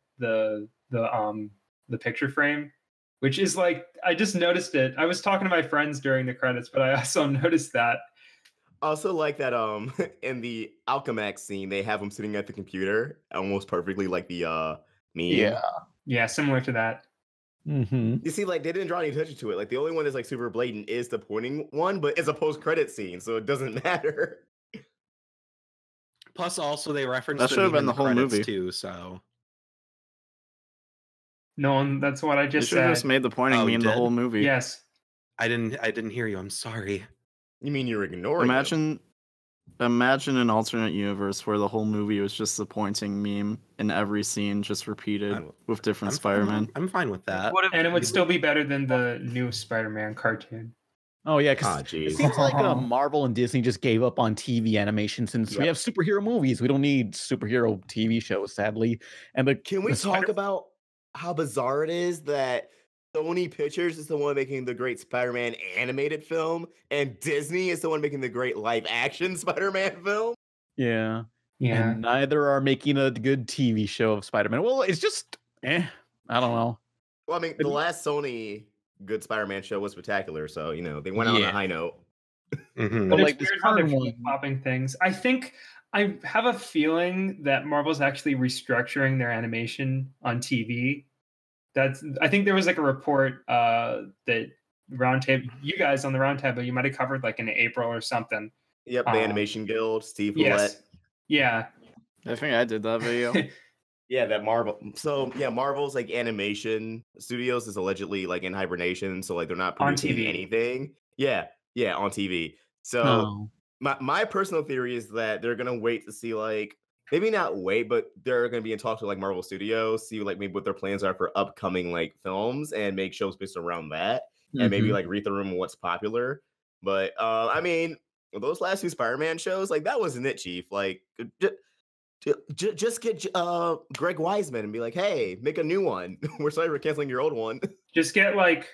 picture frame, which is like, I just noticed it. I was talking to my friends during the credits, but I also noticed that. Also like that in the Alchemax scene, they have him sitting at the computer almost perfectly like the meme. Yeah, similar to that. Mm-hmm. You see, like, they didn't draw any attention to it. Like, the only one that's like super blatant is the pointing one, but it's a post-credit scene, so it doesn't matter. Plus, also they referenced That should have been the whole movie too. So No, that's what I They just should have said. just made the pointing meme the whole movie. Yes. I didn't hear you. I'm sorry. You mean you're ignoring them? Imagine an alternate universe where the whole movie was just the pointing meme in every scene, just repeated with different Spider-Man. I'm fine with that. And it would still be better than the new Spider-Man cartoon. Oh yeah, because it seems like Marvel and Disney just gave up on TV animation since we have superhero movies. We don't need superhero TV shows, sadly. And Can we talk about how bizarre it is that Sony Pictures is the one making the great Spider-Man animated film, and Disney is the one making the great live-action Spider-Man film? Yeah. Yeah. And neither are making a good TV show of Spider-Man. Well, it's just, I don't know. Well, I mean, the last Sony good Spider-Man show was spectacular, so, you know, they went out on a high note. Mm-hmm. But it's weird how they're flip-flopping things. I think I have a feeling that Marvel's actually restructuring their animation on TV. I think there was like a report that Roundtable, you guys on the Roundtable, you might have covered like in April or something. Yep, the Animation Guild, Steve Yes. Willett. Yeah. I think I did that video. Yeah, that Marvel. So yeah, Marvel's like animation studios is allegedly like in hibernation, so like they're not producing anything. Yeah, on TV. So my personal theory is that they're gonna wait to see like maybe not wait, but they're gonna be in talks with like Marvel Studios, see like maybe what their plans are for upcoming like films and make shows based around that, and maybe like read the room of what's popular. But I mean, those last two Spider-Man shows, like that wasn't it, Chief. Like. Just get Greg Weisman and be like, hey, make a new one. We're sorry for canceling your old one. Just get like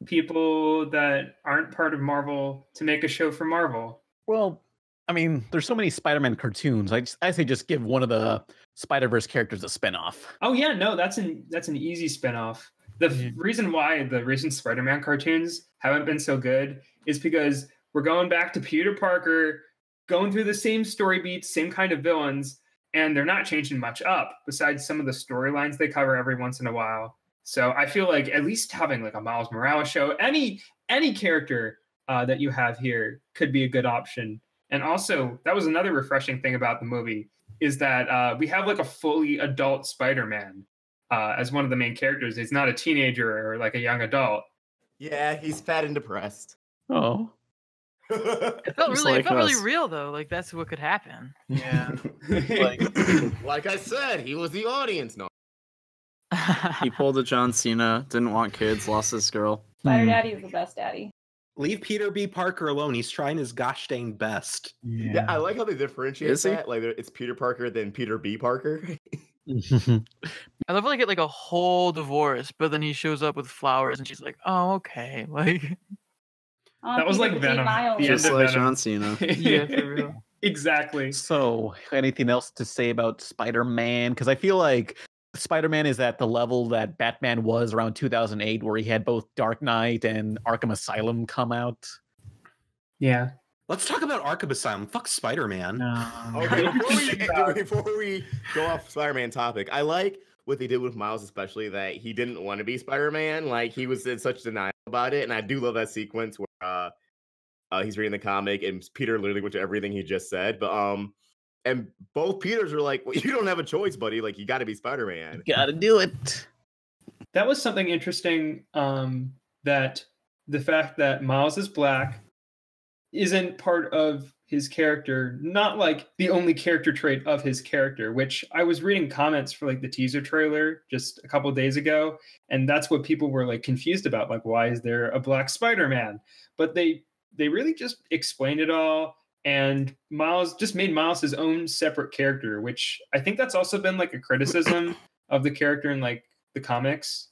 people that aren't part of Marvel to make a show for Marvel. Well, I mean, there's so many Spider-Man cartoons. I say just give one of the Spider-Verse characters a spinoff. Oh yeah, no, that's an easy spinoff. The reason why the recent Spider-Man cartoons haven't been so good is because we're going back to Peter Parker, going through the same story beats, same kind of villains. And they're not changing much up besides some of the storylines they cover every once in a while. So I feel like at least having like a Miles Morales show, any character that you have here could be a good option. And also, that was another refreshing thing about the movie is that we have like a fully adult Spider-Man as one of the main characters. He's not a teenager or like a young adult. Yeah, he's fat and depressed. Oh. It felt really real though. Like that's what could happen. Yeah. like I said, he was the audience. No. He pulled a John Cena. Didn't want kids. Lost his girl. Spider Daddy is the best daddy. Leave Peter B. Parker alone. He's trying his gosh dang best. Yeah, I like how they differentiate that. Like it's Peter Parker, then Peter B. Parker. I love how they get like a whole divorce, but then he shows up with flowers, and she's like, "Oh, okay." Like. That was like Venom. Just like John Cena. Yeah, for real. Exactly. So, anything else to say about Spider-Man? Because I feel like Spider-Man is at the level that Batman was around 2008, where he had both Dark Knight and Arkham Asylum come out. Yeah. Let's talk about Arkham Asylum. Fuck Spider-Man. Okay, before we go off Spider-Man topic, I like what they did with Miles, especially that he didn't want to be Spider-Man. Like he was in such denial about it, and I do love that sequence where he's reading the comic and Peter literally went to everything he just said. But and both Peters were like, well, you don't have a choice, buddy. Like you got to be Spider-Man. You gotta do it. That was something interesting. That the fact that Miles is black isn't part of his character, not like the only character trait of his character, which I was reading comments for like the teaser trailer just a couple of days ago. And that's what people were like confused about. Like, why is there a black Spider-Man? But they really just explained it all. And Miles just made Miles his own separate character, which I think that's also been like a criticism of the character in like the comics.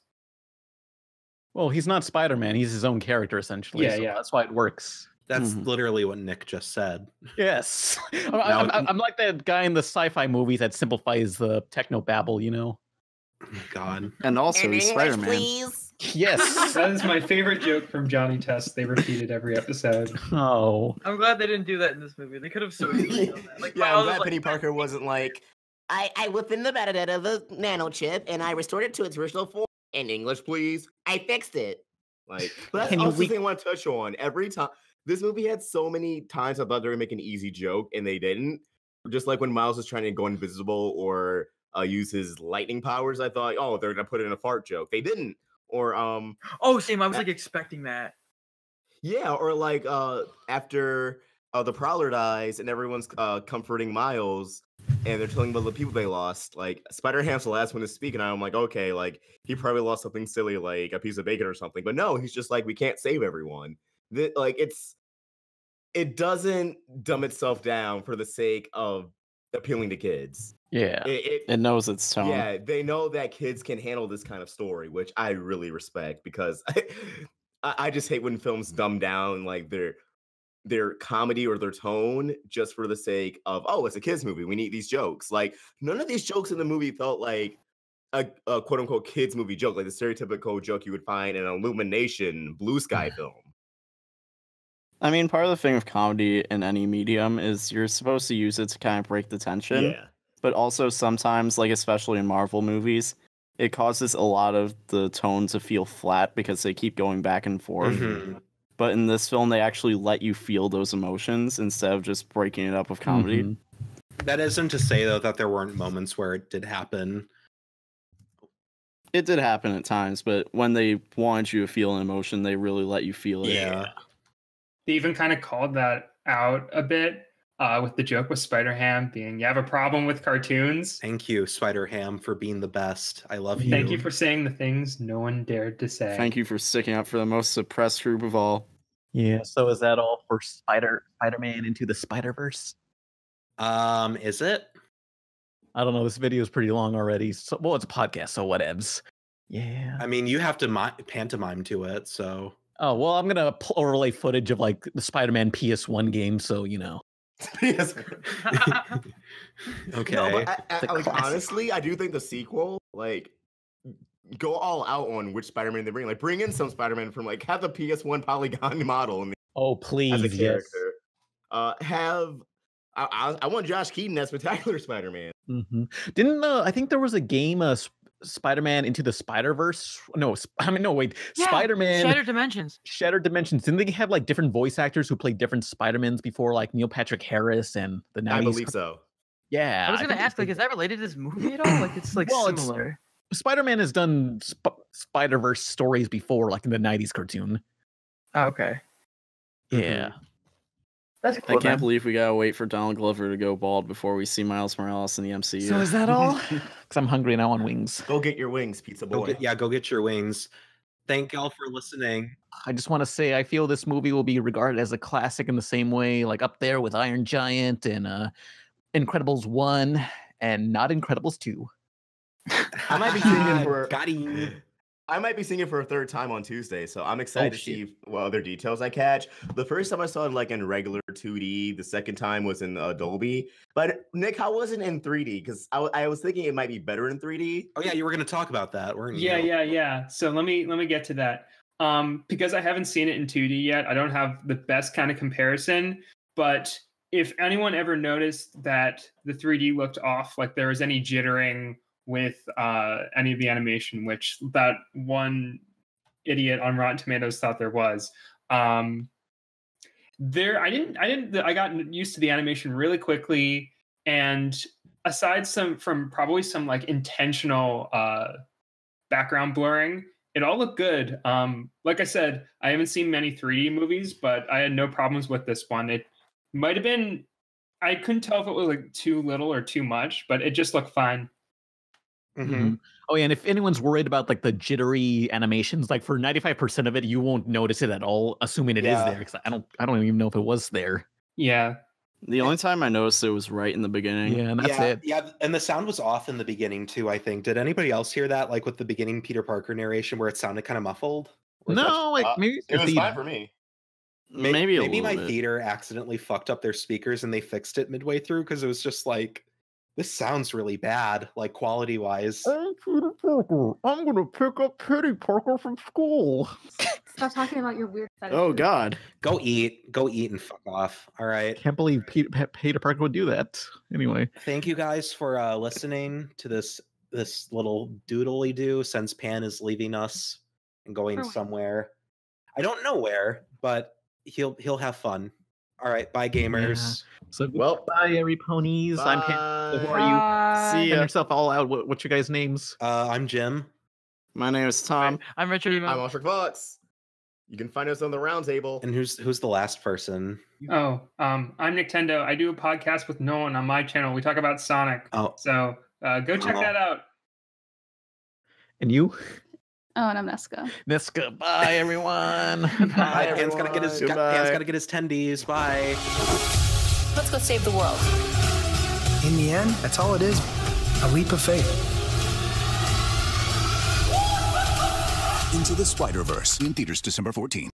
Well, he's not Spider-Man. He's his own character, essentially. Yeah, so yeah. That's why it works. That's literally what Nick just said. Yes. I'm like that guy in the sci-fi movies that simplifies the techno babble, you know? Oh my God. And also he's Spider-Man. Please. Yes. That is my favorite joke from Johnny Test. They repeated every episode. Oh. I'm glad they didn't do that in this movie. They could have so easily done that. Like, Yeah, I'm glad like, Penny Parker wasn't like, I whipped in the metadata of the nano chip and I restored it to its original form. in English, please. I fixed it. Like, but that's also the thing I want to touch on. Every time, this movie had so many times I thought they were going to make an easy joke, and they didn't. Just like when Miles was trying to go invisible or use his lightning powers, I thought, oh, they're going to put in a fart joke. They didn't. Or oh, same. I was like expecting that. Yeah, or like after the Prowler dies and everyone's comforting Miles and they're telling about the people they lost. Like Spider-Ham's the last one to speak, and I'm like, okay, like he probably lost something silly like a piece of bacon or something. But no, he's just like, we can't save everyone. Like it doesn't dumb itself down for the sake of appealing to kids. Yeah, it knows its tone. Yeah, they know that kids can handle this kind of story, which I really respect, because I just hate when films dumb down like their comedy or their tone just for the sake of, oh, it's a kids movie, we need these jokes. Like none of these jokes in the movie felt like a quote unquote kids movie joke, like the stereotypical joke you would find in an Illumination Blue Sky film. I mean, part of the thing of comedy in any medium is you're supposed to use it to kind of break the tension. Yeah. But also sometimes, like especially in Marvel movies, it causes a lot of the tone to feel flat because they keep going back and forth. Mm-hmm. But in this film, they actually let you feel those emotions instead of just breaking it up with comedy. Mm-hmm. That isn't to say, though, that there weren't moments where it did happen. It did happen at times, but when they wanted you to feel an emotion, they really let you feel it. Yeah. They even kind of called that out a bit with the joke with Spider-Ham being, you have a problem with cartoons? Thank you, Spider-Ham, for being the best. I love you. Thank you for saying the things no one dared to say. Thank you for sticking up for the most suppressed group of all. Yeah, so is that all for Spider-Man Into the Spider-Verse? Is it? I don't know. This video is pretty long already. So, well, it's a podcast, so whatevs. Yeah. I mean, you have to pantomime to it, so. Oh, well, I'm going to overlay footage of, like, the Spider-Man PS1 game, so, you know. Yes. Okay. No, but like, honestly, I do think the sequel, like, go all out on which Spider-Man they bring. Like, bring in some Spider-Man from, like, have the PS1 polygon model. Oh, please, as a yes. Have... I want Josh Keaton as Spectacular Spider-Man. Mm-hmm. Didn't I think there was a game, Spider-Man Into the Spider-Verse? No, wait. Yeah, Spider-Man Shattered Dimensions. Shattered Dimensions. Didn't they have like different voice actors who played different Spider-Mans before, like Neil Patrick Harris and the 90s? I believe so. Yeah. I was going to ask, like, is that related to this movie at all? Like, it's like similar. Spider-Man has done Spider-Verse stories before, like in the 90s cartoon. Oh, okay. Yeah. Mm-hmm. That's cool, I can't believe we gotta wait for Donald Glover to go bald before we see Miles Morales in the MCU. So is that all? Because I'm hungry and I want wings. Go get your wings, pizza boy. Go get your wings. Thank y'all for listening. I just want to say I feel this movie will be regarded as a classic in the same way, like up there with Iron Giant and Incredibles 1 and not Incredibles 2. I might be singing for Got him. I might be singing for a third time on Tuesday, so I'm excited to see what other details I catch. The first time I saw it like in regular 2D, the second time was in Dolby. But Nick, how was it in 3D? Because I was thinking it might be better in 3D. Oh yeah, you were going to talk about that, weren't you? Yeah. So let me get to that. Because I haven't seen it in 2D yet, I don't have the best kind of comparison. But if anyone ever noticed that the 3D looked off, like there was any jittering with any of the animation, which that one idiot on Rotten Tomatoes thought there was. I got used to the animation really quickly, and aside from probably some like intentional background blurring, it all looked good. Like I said, I haven't seen many 3D movies, but I had no problems with this one. It might have been, I couldn't tell if it was like too little or too much, but it just looked fine. Mm-hmm. Oh yeah, and if anyone's worried about like the jittery animations, like for 95% of it, you won't notice it at all, assuming it is there. Because I don't even know if it was there. Yeah. The only time I noticed it was right in the beginning. Yeah, and that's it. Yeah, and the sound was off in the beginning too, I think. Did anybody else hear that? Like with the beginning Peter Parker narration where it sounded kind of muffled? No, like maybe it was fine for me. Maybe my theater accidentally fucked up their speakers and they fixed it midway through because it was just like, this sounds really bad, like quality wise. I'm Peter Parker. I'm gonna pick up Petey Parker from school. Stop talking about your weird fetish. Oh God. Go eat and fuck off. All right. Can't believe Peter Parker would do that. Anyway. Thank you guys for listening to this little doodly do since Pan is leaving us and going somewhere. I don't know where, but he'll have fun. All right, bye gamers. Yeah. So bye every ponies. Bye. I'm Pan. Who are you? See yourself all out. What's your guys' names? I'm Jim. My name is Tom. I'm Richard. I'm Ostrich Fox. You can find us on the Roundtable. And who's the last person? Oh, I'm Nicktendo. I do a podcast with Nolan on my channel. We talk about Sonic. Oh, so go check that out. And you? Oh, and I'm Nesca. Nesca, bye everyone. Bye. Pan's gotta get his tendies. Bye. Let's go save the world. In the end, that's all it is. A leap of faith. Into the Spider-Verse in theaters December 14th.